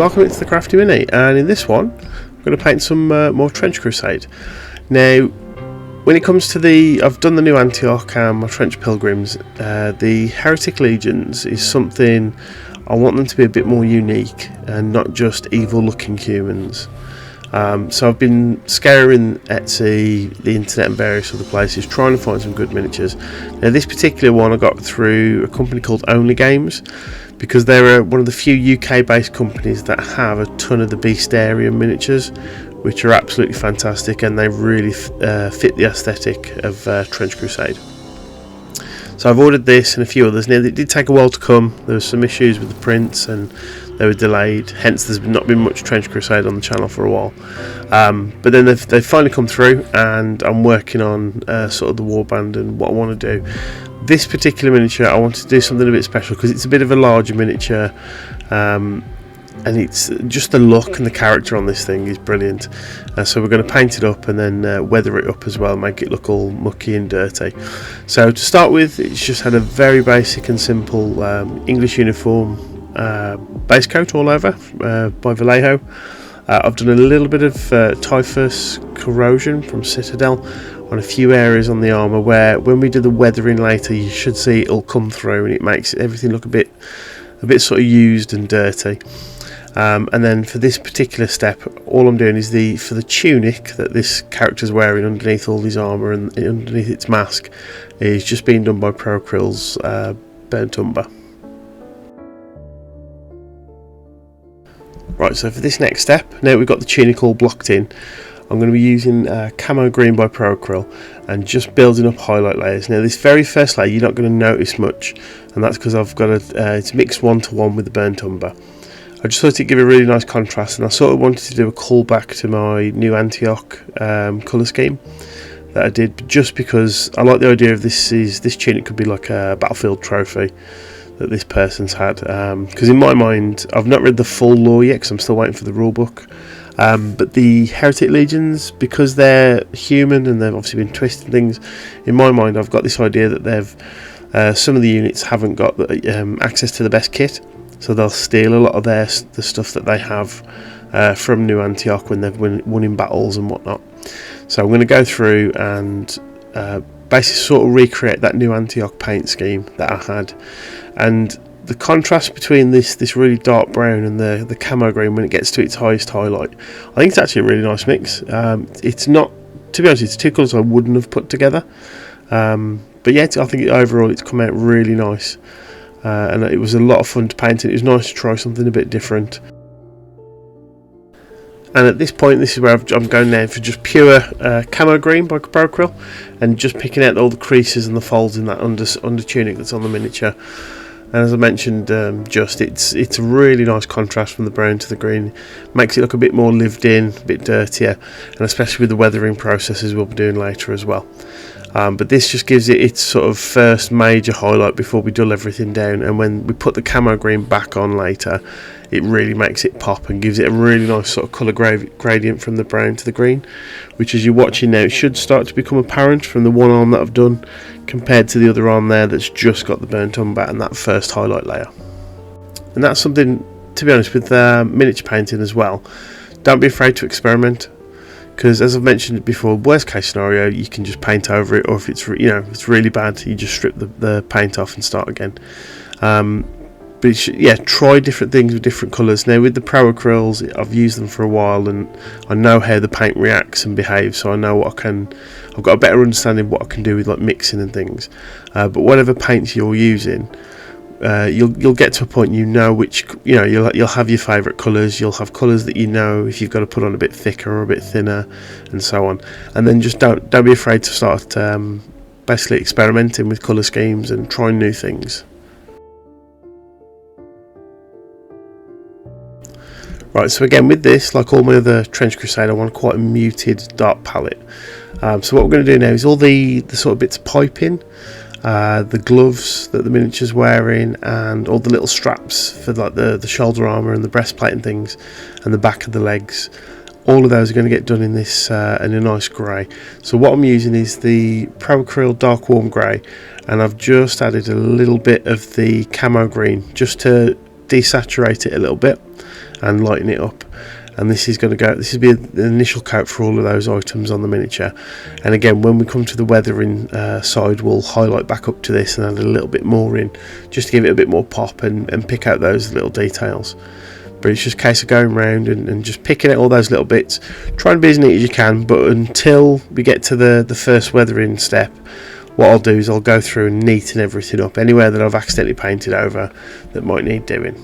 welcome to the Crafty Mini, and in this one I'm going to paint some more Trench Crusade. Now when it comes to I've done the new Antioch and my Trench Pilgrims, the Heretic Legions is something I want them to be a bit more unique and not just evil looking humans. So I've been scouring Etsy, the internet and various other places trying to find some good miniatures. Now this particular one I got through a company called Only Games, because they're one of the few UK based companies that have a ton of the Beastarian miniatures, which are absolutely fantastic, and they really fit the aesthetic of Trench Crusade. So I've ordered this and a few others. Now it did take a while to come. There was some issues with the prints and they were delayed, hence there's not been much Trench Crusade on the channel for a while, but then they've finally come through, and I'm working on sort of the warband and what I want to do. This particular miniature I wanted to do something a bit special because it's a bit of a larger miniature, and it's just the look and the character on this thing is brilliant. So we're going to paint it up and then weather it up as well, make it look all mucky and dirty. So to start with, it's just had a very basic and simple English uniform base coat all over by Vallejo. I've done a little bit of typhus corrosion from Citadel on a few areas on the armour where when we do the weathering later you should see it'll come through and it makes everything look a bit sort of used and dirty. And then for this particular step, all I'm doing is for the tunic that this character's wearing underneath all his armour and underneath its mask is just being done by Pro Acryl's burnt umber. Right, so for this next step, now we've got the tunic all blocked in, I'm going to be using Camo Green by Pro Acryl and just building up highlight layers. Now this very first layer you're not going to notice much, and that's because I've got it's mixed 1-to-1 with the burnt umber. I just thought it'd give a really nice contrast, and I sort of wanted to do a callback to my new Antioch colour scheme that I did, just because I like the idea of this tunic could be like a battlefield trophy that this person's had, because in my mind I've not read the full lore yet because I'm still waiting for the rule book, but the Heretic Legions, because they're human and they've obviously been twisting things, in my mind I've got this idea that they've some of the units haven't got access to the best kit, so they'll steal a lot of the stuff that they have from New Antioch when they've won in battles and whatnot. So I'm going to go through and basically sort of recreate that New Antioch paint scheme that I had, and the contrast between this really dark brown and the camo green when it gets to its highest highlight, I think it's actually a really nice mix. It's not, to be honest, it's two colours I wouldn't have put together, but yeah, I think overall it's come out really nice, and it was a lot of fun to paint, and it was nice to try something a bit different. And at this point, this is where I'm going now for just pure camo green by Pro Acryl, and just picking out all the creases and the folds in that under tunic that's on the miniature. And as I mentioned, it's a really nice contrast from the brown to the green, makes it look a bit more lived in, a bit dirtier, and especially with the weathering processes we'll be doing later as well. But this just gives it its sort of first major highlight before we dull everything down, and when we put the camo green back on later, it really makes it pop and gives it a really nice sort of colour gradient from the brown to the green, which as you're watching now should start to become apparent from the one arm that I've done compared to the other arm there that's just got the burnt umber and that first highlight layer. And that's something, to be honest, with miniature painting as well, don't be afraid to experiment, because as I've mentioned before, worst case scenario you can just paint over it, or if it's it's really bad you just strip the paint off and start again. But try different things with different colours. Now with the Pro Acryls, I've used them for a while and I know how the paint reacts and behaves, so I know I've got a better understanding of what I can do with like mixing and things. But whatever paints you're using, you'll get to a point which you'll have your favourite colours. You'll have colours that if you've got to put on a bit thicker or a bit thinner, and so on. And then just don't be afraid to start basically experimenting with colour schemes and trying new things. Right, so again with this, like all my other Trench Crusade, I want quite a muted dark palette. So what we're going to do now is all the sort of bits of piping, the gloves that the miniature's wearing, and all the little straps for like the shoulder armour and the breastplate and things, and the back of the legs. All of those are going to get done in this in a nice grey. So what I'm using is the Pro Acryl Dark Warm Grey, and I've just added a little bit of the camo green just to desaturate it a little bit and lighten it up. And this is going to go, this will be the initial coat for all of those items on the miniature. And again, when we come to the weathering side, we'll highlight back up to this and add a little bit more in, just to give it a bit more pop and pick out those little details. But it's just a case of going around and just picking out all those little bits. Try and be as neat as you can, but until we get to the first weathering step, what I'll do is I'll go through and neaten everything up anywhere that I've accidentally painted over that might need doing.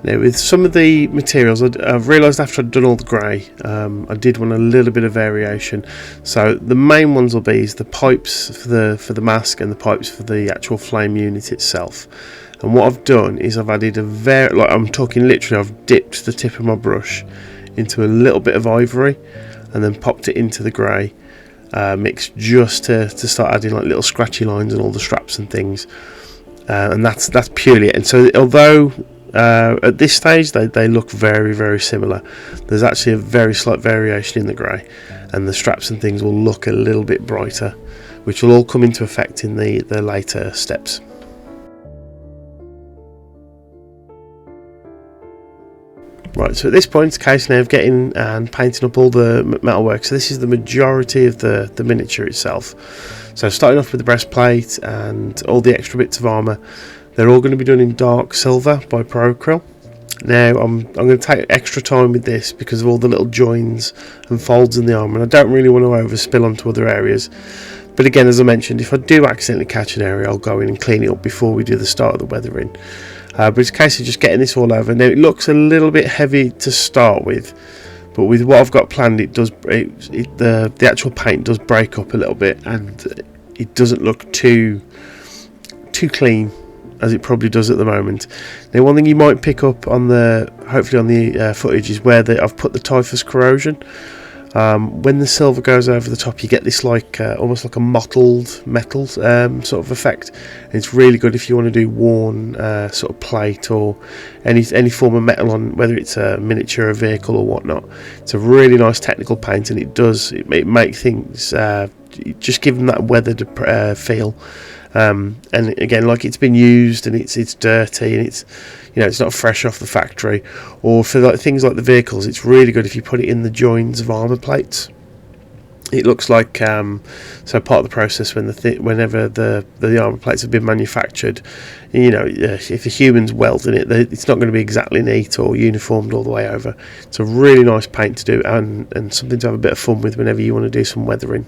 Now, with some of the materials, I've realised after I'd done all the grey, I did want a little bit of variation. So the main ones will be the pipes for the mask and the pipes for the actual flame unit itself. And what I've done is I've added I'm talking literally, I've dipped the tip of my brush into a little bit of ivory and then popped it into the grey mix, just to start adding like little scratchy lines and all the straps and things. And that's purely it. And so although at this stage they look very, very similar, there's actually a very slight variation in the grey, and the straps and things will look a little bit brighter, which will all come into effect in the later steps. Right, so at this point it's a case now of getting and painting up all the metalwork. So this is the majority of the miniature itself. So starting off with the breastplate and all the extra bits of armour, they're all going to be done in dark silver by Procryl. Now I'm going to take extra time with this because of all the little joins and folds in the armour, and I don't really want to overspill onto other areas. But again, as I mentioned, if I do accidentally catch an area, I'll go in and clean it up before we do the start of the weathering. But it's a case of just getting this all over. Now it looks a little bit heavy to start with, but with what I've got planned, the actual paint does break up a little bit, and it doesn't look too clean as it probably does at the moment. Now, one thing you might pick up on hopefully on the footage is where I've put the typhus corrosion. When the silver goes over the top, you get this almost like a mottled metal sort of effect. And it's really good if you want to do worn sort of plate or any form of metal on, whether it's a miniature, a vehicle or whatnot. It's a really nice technical paint, and it makes things just give them that weathered feel. And again, like it's been used and it's dirty and it's not fresh off the factory. Or for things like the vehicles, it's really good if you put it in the joins of armour plates. It looks like so part of the process whenever the armour plates have been manufactured, if a human's welding it, it's not going to be exactly neat or uniformed all the way over. It's a really nice paint to do and something to have a bit of fun with whenever you want to do some weathering.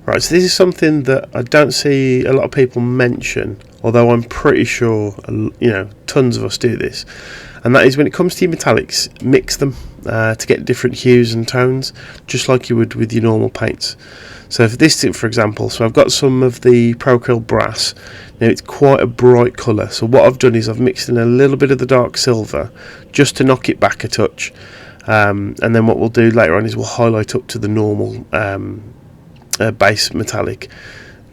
Right, so this is something that I don't see a lot of people mention, although I'm pretty sure tons of us do this, and that is when it comes to your metallics, mix them to get different hues and tones, just like you would with your normal paints. So for this tip, for example, so I've got some of the Procryl brass. Now it's quite a bright colour, so what I've done is I've mixed in a little bit of the dark silver just to knock it back a touch, and then what we'll do later on is we'll highlight up to the normal base metallic,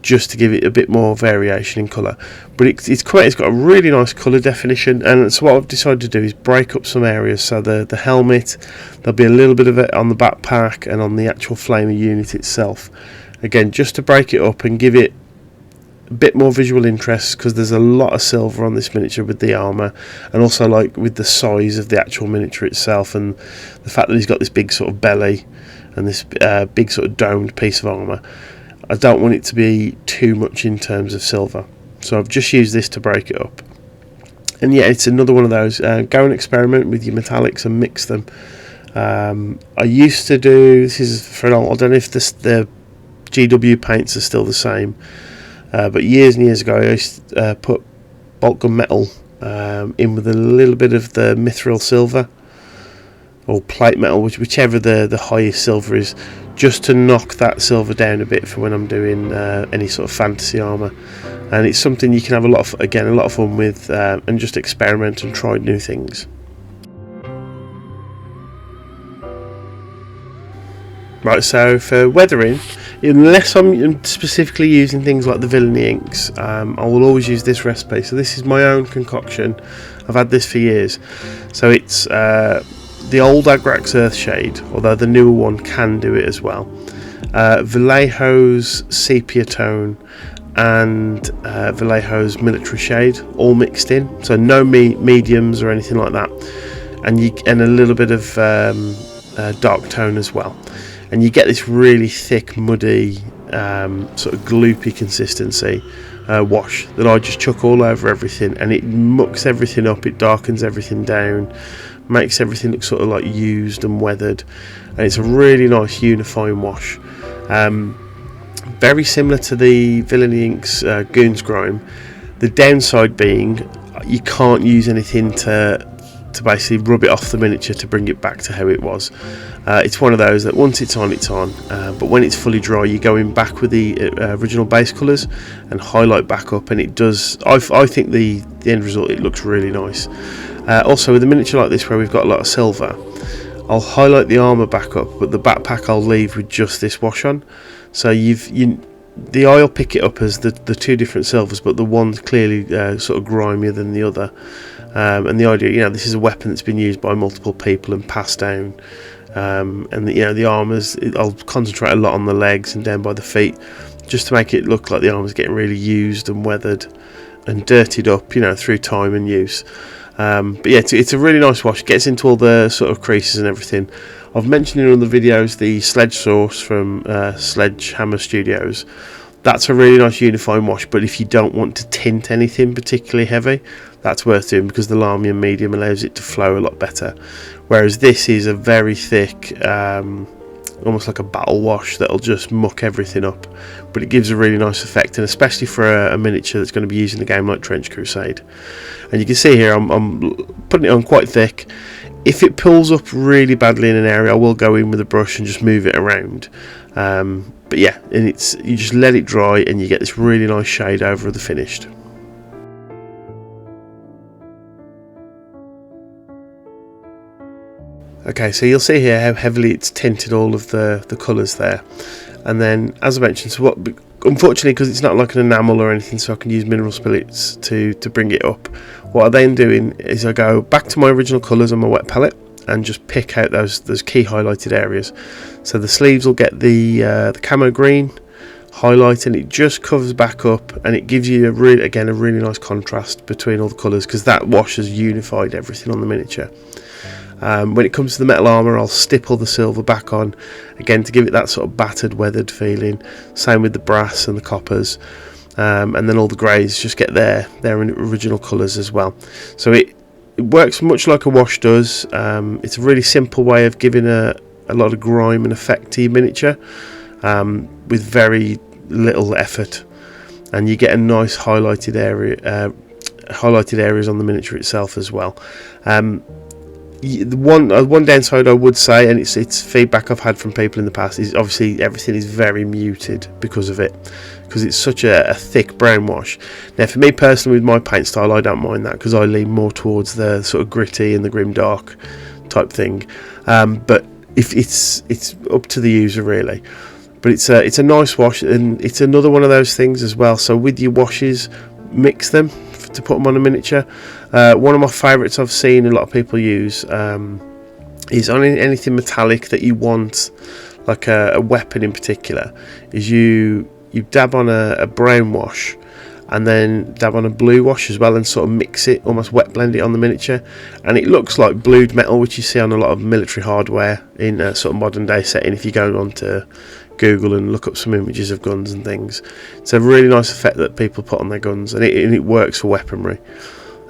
just to give it a bit more variation in colour. But it's got a really nice colour definition, and so what I've decided to do is break up some areas. So the helmet, there'll be a little bit of it on the backpack and on the actual flamer unit itself, again just to break it up and give it a bit more visual interest, because there's a lot of silver on this miniature with the armour, and also like with the size of the actual miniature itself, and the fact that he's got this big sort of belly and this big sort of domed piece of armour. I don't want it to be too much in terms of silver, so I've just used this to break it up. And yeah, it's another one of those, go and experiment with your metallics and mix them. I used to do, this is for I don't know if the GW paints are still the same, but years and years ago I used to put bolt gun metal in with a little bit of the mithril silver or plate metal, whichever the highest silver is, just to knock that silver down a bit for when I'm doing any sort of fantasy armour. And it's something you can have a lot of fun with, and just experiment and try new things. Right, so for weathering, unless I'm specifically using things like the Villainy inks, I will always use this recipe. So this is my own concoction. I've had this for years. So it's the old Agrax Earthshade, although the newer one can do it as well. Vallejo's sepia tone, and Vallejo's military shade all mixed in, so no mediums or anything like that, and a little bit of dark tone as well, and you get this really thick, muddy, sort of gloopy consistency wash that I just chuck all over everything, and it mucks everything up, it darkens everything down, makes everything look sort of like used and weathered, and it's a really nice unifying wash. Very similar to the Villainy Inks Goons Grime. The downside being you can't use anything to basically rub it off the miniature to bring it back to how it was. It's one of those that once it's on, but when it's fully dry, you go in back with the original base colours and highlight back up, and it does. I think the end result, it looks really nice. Also with a miniature like this where we've got a lot of silver, I'll highlight the armour back up, but the backpack I'll leave with just this wash on. So the eye will pick it up as the two different silvers, but the one's clearly sort of grimier than the other. And the idea, this is a weapon that's been used by multiple people and passed down. And the armours, I'll concentrate a lot on the legs and down by the feet, just to make it look like the armour's getting really used and weathered and dirtied up, through time and use. But yeah, it's a really nice wash. It gets into all the sort of creases and everything. I've mentioned in other videos the Sledge Source from Sledgehammer Studios. That's a really nice unifying wash, but if you don't want to tint anything particularly heavy, that's worth doing, because the Lamian medium allows it to flow a lot better. Whereas this is a very thick, almost like a battle wash that'll just muck everything up, but it gives a really nice effect, and especially for a miniature that's going to be used in a game like Trench Crusade. And you can see here I'm putting it on quite thick. If it pulls up really badly in an area, I will go in with a brush and just move it around. But yeah, and you just let it dry and you get this really nice shade over the finished. Okay, so you'll see here how heavily it's tinted all of the colours there. And then, as I mentioned, unfortunately, because it's not like an enamel or anything, so I can use mineral spirits to bring it up. What I'm then doing is I go back to my original colours on my wet palette and just pick out those key highlighted areas. So the sleeves will get the camo green highlight, and it just covers back up, and it gives you a really nice contrast between all the colours, because that wash has unified everything on the miniature. When it comes to the metal armour, I'll stipple the silver back on again to give it that sort of battered, weathered feeling. Same with the brass and the coppers, and then all the greys just get their original colours as well. So it works much like a wash does. It's a really simple way of giving a lot of grime and effect to your miniature, with very little effort, and you get a nice highlighted areas on the miniature itself as well. The one downside I would say, and it's feedback I've had from people in the past, is obviously everything is very muted because of it, because it's such a thick brown wash. Now for me personally, with my paint style, I don't mind that, because I lean more towards the sort of gritty and the Grimdark type thing, but if it's up to the user really. But it's a nice wash, and it's another one of those things as well. So with your washes, mix them to put them on a miniature. One of my favourites I've seen a lot of people use is on anything metallic that you want, like a weapon in particular, is you dab on a brown wash and then dab on a blue wash as well, and sort of mix it, almost wet blend it on the miniature, and it looks like blued metal, which you see on a lot of military hardware in a sort of modern day setting. If you go onto Google and look up some images of guns and things, it's a really nice effect that people put on their guns, and it works for weaponry.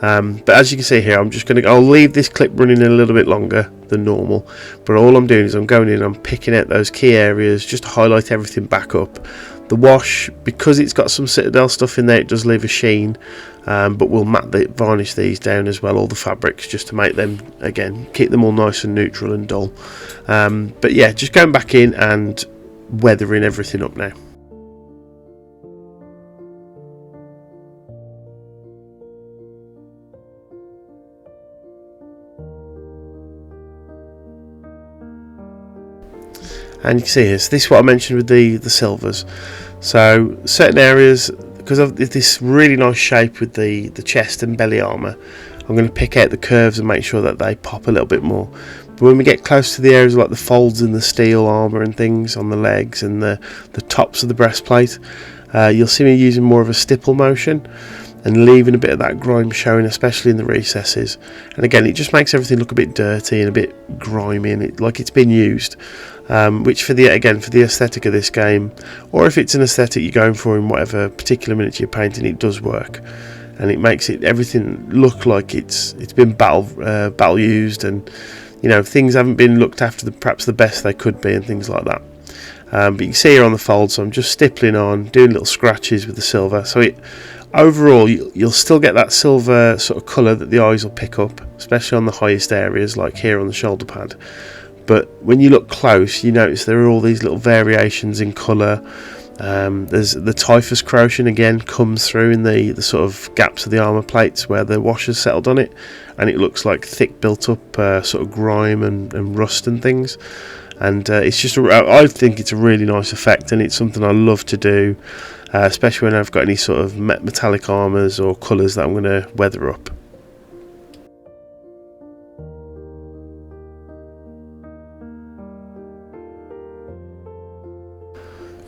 But as you can see here, I'll leave this clip running a little bit longer than normal, but all I'm doing is I'm going in, I'm picking out those key areas just to highlight everything back up. The wash, because it's got some Citadel stuff in there, it does leave a sheen, but we'll varnish these down as well, all the fabrics, just to make them, again, keep them all nice and neutral and dull. But yeah, just going back in and weathering everything up now. And you can see here, so this is what I mentioned with the silvers. So certain areas, because of this really nice shape with the chest and belly armour, I'm going to pick out the curves and make sure that they pop a little bit more. But when we get close to the areas like the folds in the steel armour and things on the legs and the tops of the breastplate, you'll see me using more of a stipple motion and leaving a bit of that grime showing, especially in the recesses. And again, it just makes everything look a bit dirty and a bit grimy and like it's been used, which for the aesthetic of this game, or if it's an aesthetic you're going for in whatever particular miniature you're painting, it does work, and it makes everything look like it's been battle used, and you know, things haven't been looked after perhaps the best they could be and things like that. But you can see here on the fold, so I'm just stippling on, doing little scratches with the silver, so overall you'll still get that silver sort of colour that the eyes will pick up, especially on the highest areas like here on the shoulder pad. But when you look close, you notice there are all these little variations in colour. There's the typhus corrosion again comes through in the sort of gaps of the armour plates where the wash has settled on it, and it looks like thick built up sort of grime and rust and things. And it's just I think it's a really nice effect, and it's something I love to do, especially when I've got any sort of metallic armours or colours that I'm going to weather up.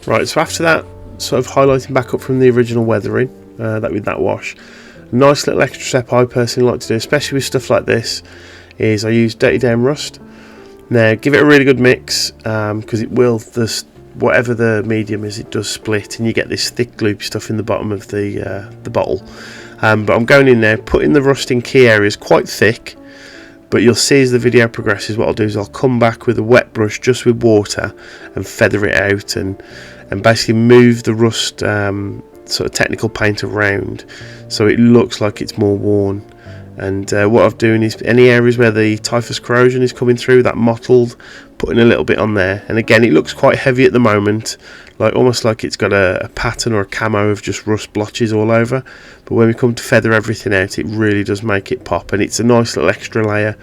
Right, so after that, sort of highlighting back up from the original weathering, with that wash, a nice little extra step I personally like to do, especially with stuff like this, is I use Dirty Down Rust. Now, give it a really good mix, because it will, whatever the medium is, it does split, and you get this thick gloopy stuff in the bottom of the bottle. But I'm going in there, putting the rust in key areas quite thick, but you'll see as the video progresses, what I'll do is I'll come back with a wet brush just with water and feather it out, and basically move the rust sort of technical paint around so it looks like it's more worn. And what I'm doing is any areas where the typhus corrosion is coming through, that mottled, putting a little bit on there. And again, it looks quite heavy at the moment, like almost like it's got a pattern or a camo of just rust blotches all over. But when we come to feather everything out, it really does make it pop, and it's a nice little extra layer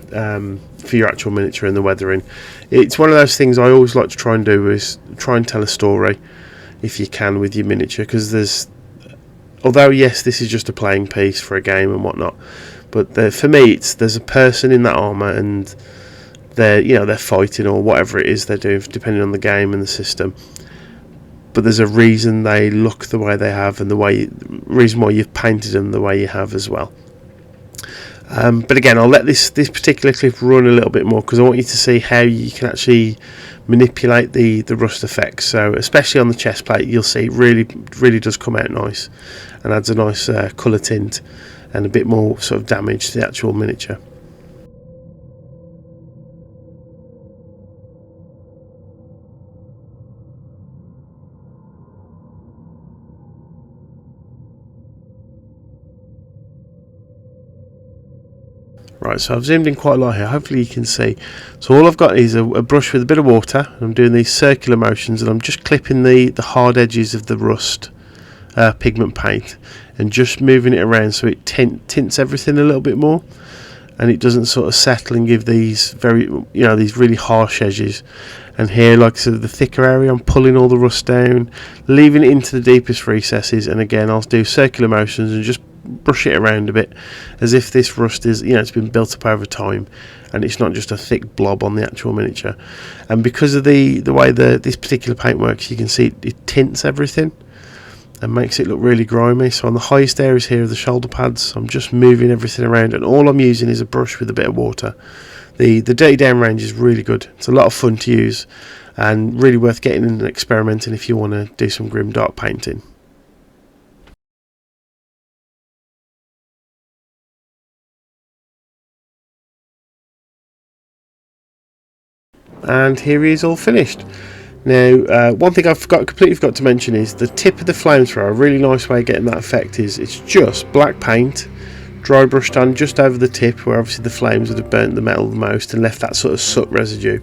for your actual miniature and the weathering. It's one of those things I always like to try and do, is try and tell a story if you can with your miniature, because although yes, this is just a playing piece for a game and whatnot, but for me, there's a person in that armour, and they're fighting or whatever it is they're doing, depending on the game and the system. But there's a reason they look the way they have, and reason why you've painted them the way you have as well. But again, I'll let this particular clip run a little bit more, because I want you to see how you can actually manipulate the rust effects. So especially on the chest plate, you'll see it really does come out nice, and adds a nice colour tint and a bit more sort of damage to the actual miniature. Right, so I've zoomed in quite a lot here, hopefully you can see. So all I've got is a brush with a bit of water, and I'm doing these circular motions, and I'm just clipping the hard edges of the rust pigment paint, and just moving it around so it tints everything a little bit more, and it doesn't sort of settle and give these these really harsh edges. And here, like I said, the thicker area, I'm pulling all the rust down, leaving it into the deepest recesses, and again I'll do circular motions and just brush it around a bit, as if this rust is, it's been built up over time, and it's not just a thick blob on the actual miniature. And because of the way this particular paint works, you can see it tints everything and makes it look really grimy. So on the highest areas here of the shoulder pads, I'm just moving everything around, and all I'm using is a brush with a bit of water. The Dirty Down range is really good. It's a lot of fun to use, and really worth getting in and experimenting if you want to do some Grimdark painting. And here he is, all finished. Now, one thing I've completely forgot to mention is the tip of the flamethrower. A really nice way of getting that effect is it's just black paint, dry brushed on just over the tip, where obviously the flames would have burnt the metal the most and left that sort of soot residue.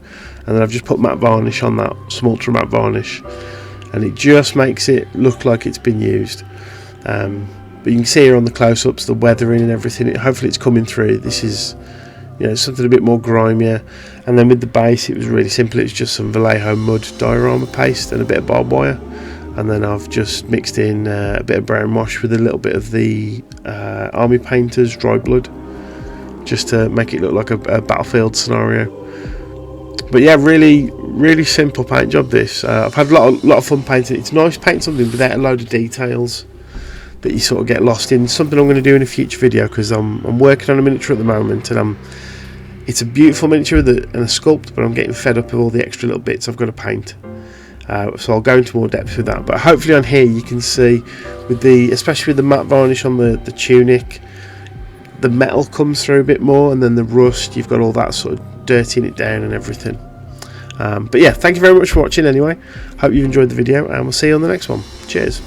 And then I've just put matte varnish on that, some ultra matte varnish, and it just makes it look like it's been used. But you can see here on the close-ups the weathering and everything. Hopefully it's coming through. This is something a bit more grimier. And then with the base, it was really simple. It's just some Vallejo mud diorama paste and a bit of barbed wire. and then I've just mixed in a bit of brown wash with a little bit of the Army Painter's Dry Blood, just to make it look like a battlefield scenario. But yeah, really simple paint job this. I've had a lot of fun painting. It's nice painting something without a load of details that you sort of get lost in. Something I'm going to do in a future video, because I'm working on a miniature at the moment, and it's a beautiful miniature and a sculpt, but I'm getting fed up with all the extra little bits I've got to paint. So I'll go into more depth with that. But hopefully on here you can see, especially with the matte varnish on the tunic, the metal comes through a bit more, and then the rust, you've got all that sort of dirtying it down and everything. But yeah, thank you very much for watching anyway. Hope you've enjoyed the video, and we'll see you on the next one. Cheers.